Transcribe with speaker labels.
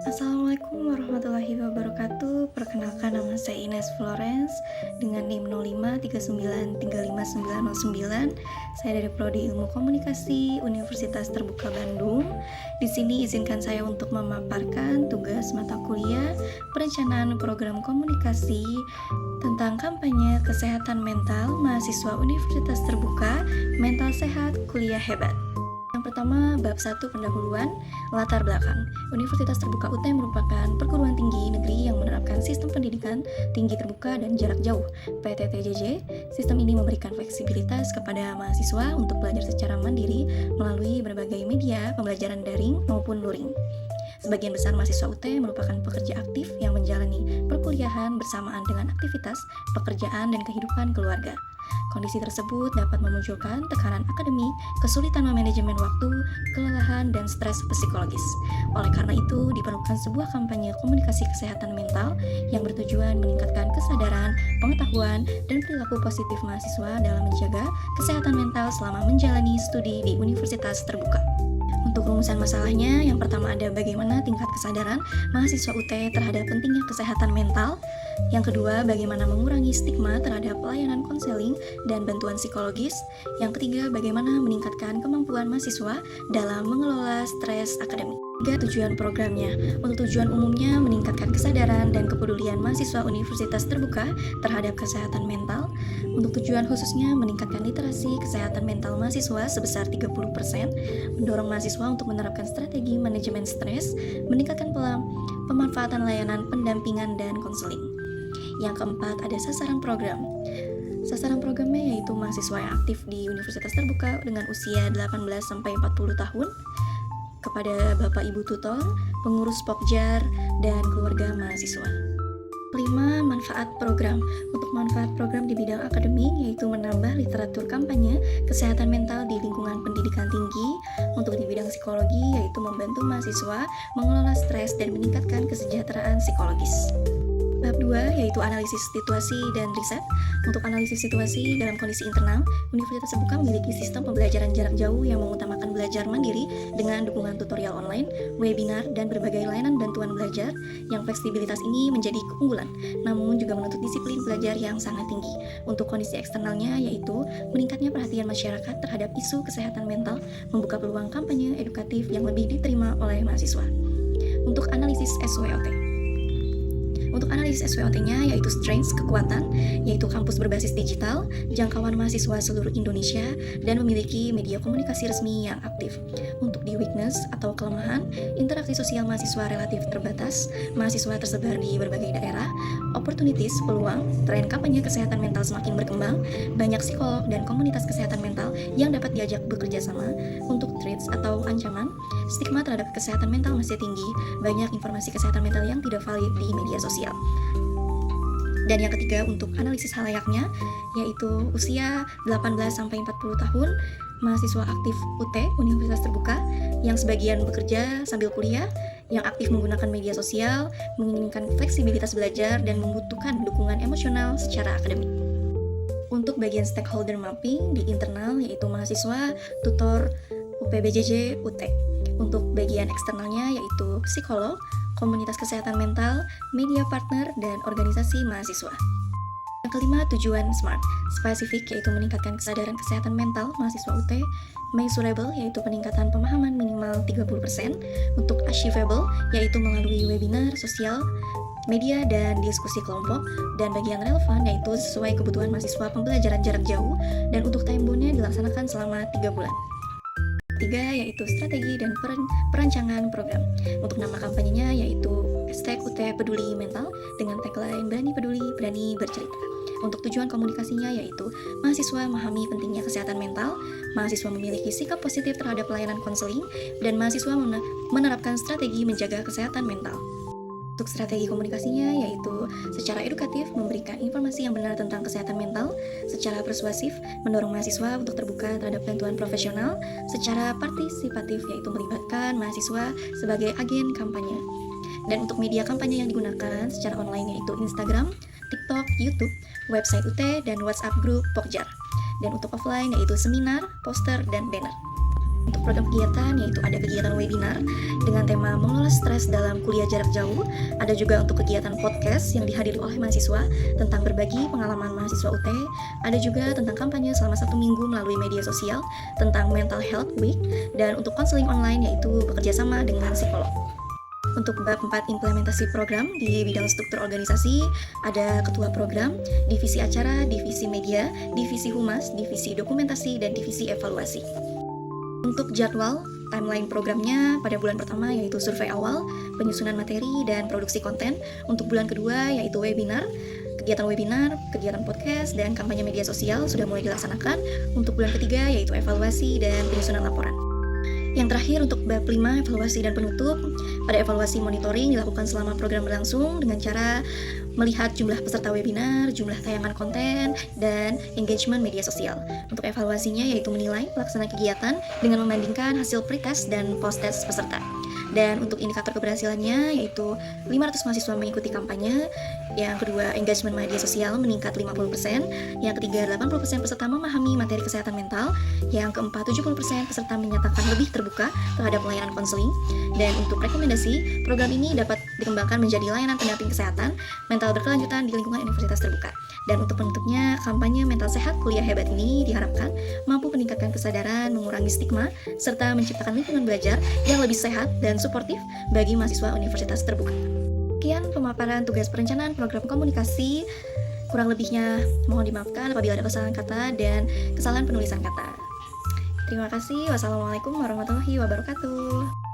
Speaker 1: Assalamualaikum warahmatullahi wabarakatuh. Perkenalkan, nama saya Ines Florence dengan NIM 0539355909. Saya dari Prodi Ilmu Komunikasi Universitas Terbuka Bandung. Di sini izinkan saya untuk memaparkan tugas mata kuliah perencanaan program komunikasi tentang kampanye kesehatan mental mahasiswa Universitas Terbuka, mental sehat, kuliah hebat. Yang pertama, bab 1 pendahuluan, latar belakang. Universitas Terbuka UT merupakan perguruan tinggi negeri yang menerapkan sistem pendidikan tinggi terbuka dan jarak jauh (PTTJJ). Sistem ini memberikan fleksibilitas kepada mahasiswa untuk belajar secara mandiri melalui berbagai media pembelajaran daring maupun luring. Sebagian besar mahasiswa UT merupakan pekerja aktif yang menjalani perkuliahan bersamaan dengan aktivitas, pekerjaan, dan kehidupan keluarga. Kondisi tersebut dapat memunculkan tekanan akademik, kesulitan memanajemen waktu, kelelahan, dan stres psikologis. Oleh karena itu, diperlukan sebuah kampanye komunikasi kesehatan mental yang bertujuan meningkatkan kesadaran, pengetahuan, dan perilaku positif mahasiswa dalam menjaga kesehatan mental selama menjalani studi di Universitas Terbuka. Untuk rumusan masalahnya, yang pertama ada bagaimana tingkat kesadaran mahasiswa UT terhadap pentingnya kesehatan mental. Yang kedua, bagaimana mengurangi stigma terhadap pelayanan konseling dan bantuan psikologis. Yang ketiga, bagaimana meningkatkan kemampuan mahasiswa dalam mengelola stres akademik. Tujuan programnya. Untuk tujuan umumnya, meningkatkan kesadaran dan kepedulian mahasiswa Universitas Terbuka terhadap kesehatan mental. Untuk tujuan khususnya, meningkatkan literasi kesehatan mental mahasiswa sebesar 30%, mendorong mahasiswa untuk menerapkan strategi manajemen stres, meningkatkan pemanfaatan layanan pendampingan dan konseling. Yang keempat, ada sasaran program. Sasaran programnya yaitu mahasiswa yang aktif di Universitas Terbuka dengan usia 18-40 tahun, kepada Bapak Ibu Tutor, pengurus Pokjar, dan keluarga mahasiswa. 5. Manfaat program. Untuk manfaat program di bidang akademik yaitu menambah literatur kampanye kesehatan mental di lingkungan pendidikan tinggi. Untuk di bidang psikologi yaitu membantu mahasiswa mengelola stres dan meningkatkan kesejahteraan psikologis. Bab 2 yaitu analisis situasi dan riset. Untuk analisis situasi dalam kondisi internal, Universitas Terbuka memiliki sistem pembelajaran jarak jauh yang mengutamakan belajar mandiri dengan dukungan tutorial online, webinar, dan berbagai layanan bantuan belajar yang fleksibilitas ini menjadi keunggulan, namun juga menuntut disiplin belajar yang sangat tinggi. Untuk kondisi eksternalnya yaitu meningkatnya perhatian masyarakat terhadap isu kesehatan mental, membuka peluang kampanye edukatif yang lebih diterima oleh mahasiswa. Untuk analisis SWOT. Untuk analisis SWOT-nya yaitu strengths, kekuatan, yaitu kampus berbasis digital, jangkauan mahasiswa seluruh Indonesia, dan memiliki media komunikasi resmi yang aktif. Untuk di weakness atau kelemahan, interaksi sosial mahasiswa relatif terbatas, mahasiswa tersebar di berbagai daerah, opportunities, peluang, tren kampanye kesehatan mental semakin berkembang, banyak psikolog dan komunitas kesehatan mental yang dapat diajak bekerja sama. Untuk threats atau ancaman, stigma terhadap kesehatan mental masih tinggi, banyak informasi kesehatan mental yang tidak valid di media sosial. Dan yang ketiga, untuk analisis halayaknya yaitu usia 18-40 tahun, mahasiswa aktif UT Universitas Terbuka yang sebagian bekerja sambil kuliah, yang aktif menggunakan media sosial, menginginkan fleksibilitas belajar, dan membutuhkan dukungan emosional secara akademik. Untuk bagian stakeholder mapping di internal yaitu mahasiswa, tutor, UPBJJ, UT. Untuk bagian eksternalnya yaitu psikolog, komunitas kesehatan mental, media partner, dan organisasi mahasiswa. Yang kelima, tujuan SMART. Spesifik yaitu meningkatkan kesadaran kesehatan mental mahasiswa UT. Measurable yaitu peningkatan pemahaman minimal 30%. Untuk achievable yaitu melalui webinar, sosial, media, dan diskusi kelompok. Dan bagian relevan yaitu sesuai kebutuhan mahasiswa pembelajaran jarak jauh, dan untuk time bound-nya dilaksanakan selama 3 bulan. 3 yaitu strategi dan perancangan program. Untuk nama kampanyenya yaitu #UT Peduli Mental dengan tagline berani peduli, berani bercerita. Untuk tujuan komunikasinya yaitu mahasiswa memahami pentingnya kesehatan mental, mahasiswa memiliki sikap positif terhadap pelayanan konseling, dan mahasiswa menerapkan strategi menjaga kesehatan mental. Untuk strategi komunikasinya yaitu secara edukatif memberikan informasi yang benar tentang kesehatan mental, secara persuasif mendorong mahasiswa untuk terbuka terhadap bantuan profesional, secara partisipatif yaitu melibatkan mahasiswa sebagai agen kampanye. Dan untuk media kampanye yang digunakan secara online yaitu Instagram, TikTok, YouTube, website UT, dan WhatsApp grup Pokjar. Dan untuk offline yaitu seminar, poster, dan banner. Untuk program kegiatan yaitu ada kegiatan webinar dengan tema mengelola stres dalam kuliah jarak jauh. Ada juga untuk kegiatan podcast yang dihadiri oleh mahasiswa tentang berbagi pengalaman mahasiswa UT. Ada juga tentang kampanye selama 1 minggu melalui media sosial tentang Mental Health Week. Dan untuk konseling online yaitu bekerja sama dengan psikolog. Untuk bab 4 implementasi program di bidang struktur organisasi, ada ketua program, divisi acara, divisi media, divisi humas, divisi dokumentasi, dan divisi evaluasi. Untuk jadwal, timeline programnya pada bulan pertama yaitu survei awal, penyusunan materi, dan produksi konten. Untuk bulan kedua yaitu webinar, kegiatan podcast, dan kampanye media sosial sudah mulai dilaksanakan. Untuk bulan ketiga yaitu evaluasi dan penyusunan laporan. Yang terakhir untuk bab 5 evaluasi dan penutup, pada evaluasi monitoring dilakukan selama program berlangsung dengan cara melihat jumlah peserta webinar, jumlah tayangan konten, dan engagement media sosial. Untuk evaluasinya yaitu menilai pelaksanaan kegiatan dengan membandingkan hasil pretest dan post-test peserta. Dan untuk indikator keberhasilannya yaitu 500 mahasiswa mengikuti kampanye, yang kedua engagement media sosial meningkat 50%, yang ketiga 80% peserta memahami materi kesehatan mental, yang keempat 70% peserta menyatakan lebih terbuka terhadap layanan konseling. Dan untuk rekomendasi, program ini dapat dikembangkan menjadi layanan pendamping kesehatan mental berkelanjutan di lingkungan universitas terbuka. Dan untuk penutupnya, kampanye mental sehat kuliah hebat ini diharapkan mampu meningkatkan kesadaran, mengurangi stigma, serta menciptakan lingkungan belajar yang lebih sehat dan suportif bagi mahasiswa universitas terbuka. Sekian pemaparan tugas perencanaan program komunikasi. Kurang lebihnya mohon dimaafkan apabila ada kesalahan kata dan kesalahan penulisan kata. Terima kasih. Wassalamualaikum warahmatullahi wabarakatuh.